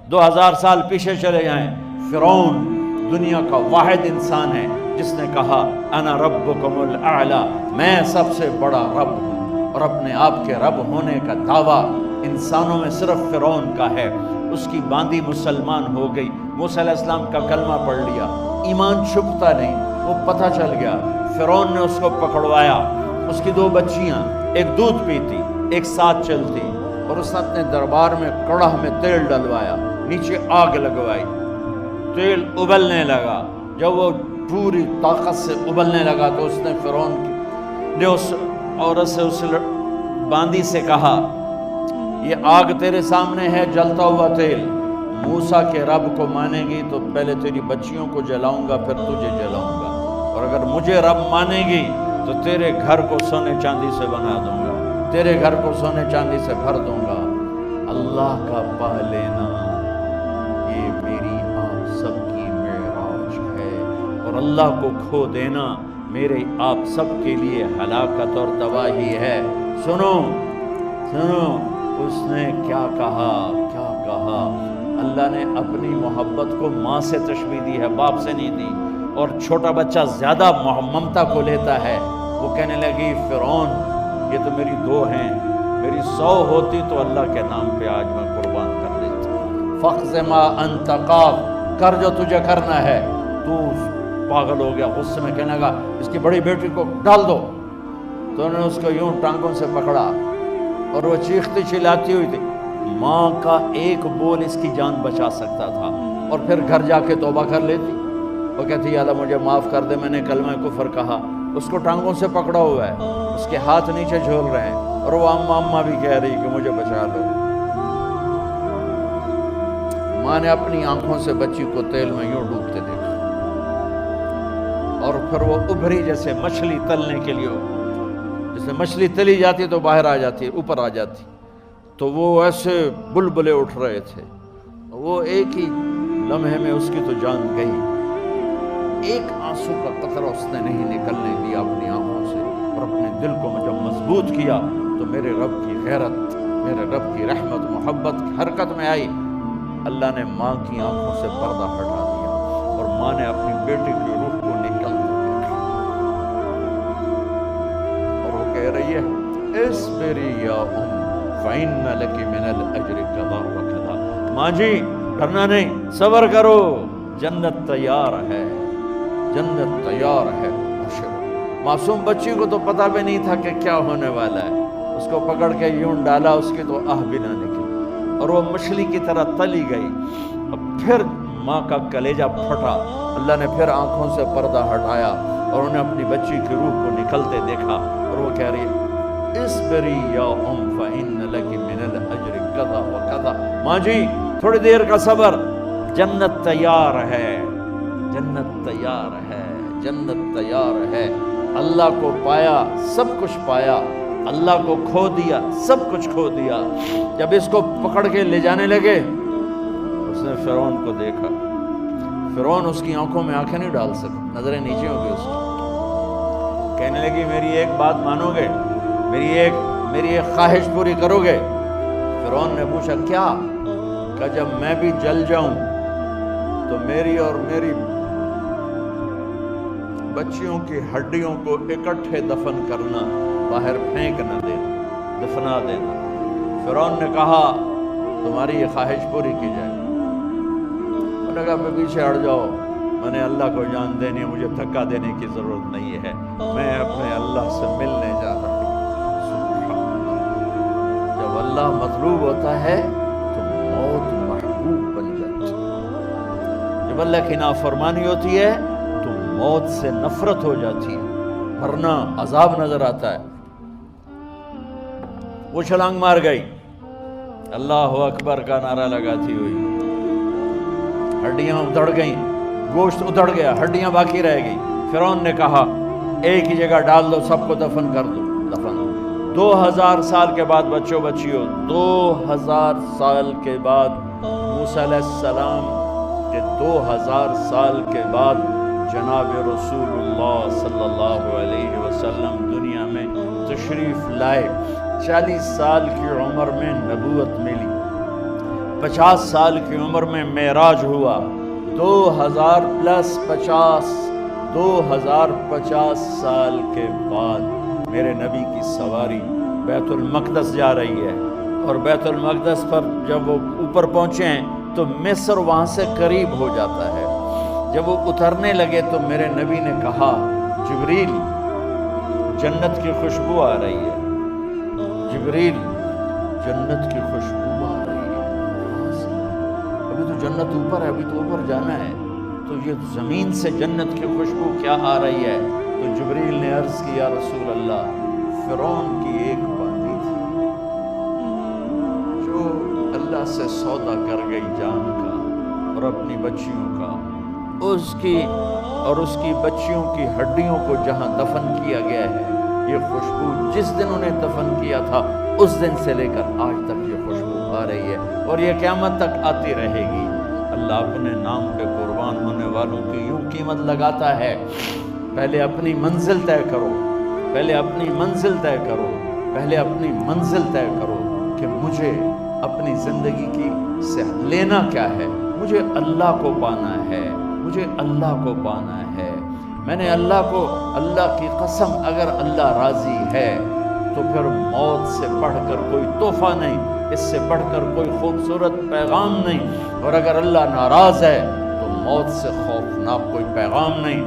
2000 سال پیچھے چلے جائیں، فرعون دنیا کا واحد انسان ہے جس نے کہا انا ربکم الاعلی، میں سب سے بڑا رب ہوں، اور اپنے آپ کے رب ہونے کا دعویٰ انسانوں میں صرف فرعون کا ہے۔ اس کی باندی مسلمان ہو گئی، موسیٰ علیہ السلام کا کلمہ پڑھ لیا، ایمان چھپتا نہیں، وہ پتہ چل گیا۔ فرعون نے اس کو پکڑوایا، اس کی 2 بچیاں، ایک دودھ پیتی ایک ساتھ چلتی، اور اس نے اپنے دربار میں کڑاہ میں تیل ڈلوایا، نیچے آگ لگوائی، تیل ابلنے لگا۔ جب وہ پوری طاقت سے ابلنے لگا تو اس نے فرعون نے اس عورت سے، اس باندی سے کہا یہ آگ تیرے سامنے ہے، جلتا ہوا تیل، موسیٰ کے رب کو مانے گی تو پہلے تیری بچیوں کو جلاؤں گا، پھر تجھے جلاؤں گا، اور اگر مجھے رب مانے گی تو تیرے گھر کو سونے چاندی سے بنا دوں گا، تیرے گھر کو سونے چاندی سے بھر دوں گا۔ اللہ کا پا لینا یہ میری آپ سب کی معراج ہے، اور اللہ کو کھو دینا میرے آپ سب کے لیے ہلاکت اور تباہی ہے۔ سنو سنو، اس نے کیا کہا، کیا کہا؟ اللہ نے اپنی محبت کو ماں سے تشبیہ دی ہے، باپ سے نہیں دی، اور چھوٹا بچہ زیادہ ممتا کو لیتا ہے۔ وہ کہنے لگی فرعون یہ تو میری 2 ہیں، میری 100 ہوتی تو اللہ کے نام پہ آج میں قربان کر دیتا۔ فَاقْضِ مَا أَنْتَ قَاضٍ، کر جو تجھے کرنا ہے۔ تو پاگل ہو گیا، غصے میں کہنے لگا اس کی بڑی بیٹی کو ڈال دو۔ تو انہوں نے اس کو یوں ٹانگوں سے پکڑا، اور وہ چیختی چلاتی ہوئی تھی۔ ماں کا ایک بول اس کی جان بچا سکتا تھا، اور پھر گھر جا کے توبہ کر لیتی۔ وہ کہتی یا اللہ مجھے معاف کر دے، میں نے کلمہ کفر کہا۔ اس کو ٹانگوں سے پکڑا ہوا ہے، اس کے ہاتھ نیچے جھول رہے ہیں، اور وہ اماں بھی کہہ رہی کہ مجھے بچا لو۔ ماں نے اپنی آنکھوں سے بچی کو تیل میں یوں ڈوبتے دیکھا، اور پھر وہ ابھری جیسے مچھلی تلنے کے لیے، جیسے مچھلی تلی جاتی تو باہر آ جاتی، اوپر آ جاتی، تو وہ ایسے بلبلے اٹھ رہے تھے۔ وہ ایک ہی لمحے میں اس کی تو جان گئی، ایک آنسو کا قطرہ اس نے نہیں نکلنے دیا اپنی آنکھوں سے، اور اپنے دل کو جب مضبوط کیا تو میرے رب کی غیرت، میرے رب کی رحمت محبت حرکت میں آئی۔ اللہ نے ماں کی آنکھوں سے پردہ ہٹا دیا، اور ماں نے اپنی بیٹی کی روح کو نکلتے دیکھا، اور وہ کہہ رہی ہے اصبری یا ام فإن لک من الأجر کذا وکذا۔ ماں جی ڈرنا نہیں، صبر کرو، جنت تیار ہے، جنت تیار ہے۔ معصوم بچی کو تو پتہ بھی نہیں تھا کہ کیا ہونے والا ہے، اس کو پکڑ کے یوں ڈالا، اس کی تو آہ بھی نہ نکلی، اور وہ مچھلی کی طرح تلی گئی۔ اب پھر ماں کا کلیجہ پھٹا، اللہ نے پھر آنکھوں سے پردہ ہٹایا، اور انہیں اپنی بچی کی روح کو نکلتے دیکھا، اور وہ کہہ رہی ہے اصبری یا ام فإن لک من الأجر کذا وکذا۔ ماں جی تھوڑی دیر کا صبر، جنت تیار ہے، جنت تیار ہے، جنت تیار ہے۔ اللہ کو پایا سب کچھ پایا، اللہ کو کھو دیا سب کچھ کھو دیا۔ جب اس کو پکڑ کے لے جانے لگے، اس نے فرعون کو دیکھا، فرعون اس کی آنکھوں میں آنکھیں نہیں ڈال سکا، نظریں نیچے ہو گئی اس کی۔ کہنے لگی میری ایک بات مانو گے، میری ایک خواہش پوری کرو گے؟ فرعون نے پوچھا کیا؟ کہ جب میں بھی جل جاؤں تو میری اور میری بچیوں کی ہڈیوں کو اکٹھے دفن کرنا، باہر پھینک نہ دینا، دفنا دینا۔ فرعون نے کہا تمہاری یہ خواہش پوری کی جائے۔ انہوں نے کہا پیچھے ہٹ جاؤ، میں نے اللہ کو جان دینی ہے، مجھے دھکا دینے کی ضرورت نہیں ہے، میں اپنے اللہ سے ملنے جا رہا ہوں۔ جب اللہ مطلوب ہوتا ہے تو موت محبوب بن جاتی ہے، جب اللہ کی نافرمانی ہوتی ہے تو موت سے نفرت ہو جاتی ہے، مرنا عذاب نظر آتا ہے۔ وہ چھلانگ مار گئی، اللہ اکبر کا نعرہ لگاتی ہوئی، ہڈیاں ادھڑ گئیں، گوشت ادھڑ گیا، ہڈیاں باقی رہ گئی۔ فرعون نے کہا ایک ہی جگہ ڈال دو، سب کو دفن کر دو، دفن۔ 2000 سال کے بعد بچوں بچیوں، 2000 سال کے بعد موسیٰ علیہ السلام کے 2000 سال کے بعد جناب رسول اللہ صلی اللہ علیہ وسلم دنیا میں تشریف لائے۔ 40 سال کی عمر میں نبوت ملی، 50 سال کی عمر میں معراج ہوا، 2050 سال کے بعد میرے نبی کی سواری بیت المقدس جا رہی ہے، اور بیت المقدس پر جب وہ اوپر پہنچے ہیں تو مصر وہاں سے قریب ہو جاتا ہے۔ جب وہ اترنے لگے تو میرے نبی نے کہا، جبریل جنت کی خوشبو آ رہی ہے، جبریل جنت کی خوشبو آ رہی ہے وہاں سے۔ ابھی تو جنت اوپر ہے، ابھی تو اوپر جانا ہے، تو یہ زمین سے جنت کی خوشبو کیا آ رہی ہے؟ تو جبریل نے عرض کی، یا رسول اللہ، فرعون کی ایک باندی تھی جو اللہ سے سودا کر گئی جان کا اور اپنی بچیوں کا، اس کی بچیوں کی ہڈیوں کو جہاں دفن کیا گیا ہے، یہ خوشبو جس دن انہیں دفن کیا تھا اس دن سے لے کر آج تک یہ خوشبو آ رہی ہے، اور یہ قیامت تک آتی رہے گی۔ اللہ اپنے نام پہ قربان ہونے والوں کی یوں قیمت لگاتا ہے، پہلے اپنی منزل طے کرو، پہلے اپنی منزل طے کرو، پہلے اپنی منزل طے کرو کہ مجھے اپنی زندگی کی سے لینا کیا ہے، مجھے اللہ کو پانا ہے، مجھے اللہ کو پانا ہے۔ میں نے اللہ کی قسم، اگر اللہ راضی ہے تو پھر موت سے بڑھ کر کوئی تحفہ نہیں، اس سے بڑھ کر کوئی خوبصورت پیغام نہیں، اور اگر اللہ ناراض ہے تو موت سے خوفناک کوئی پیغام نہیں۔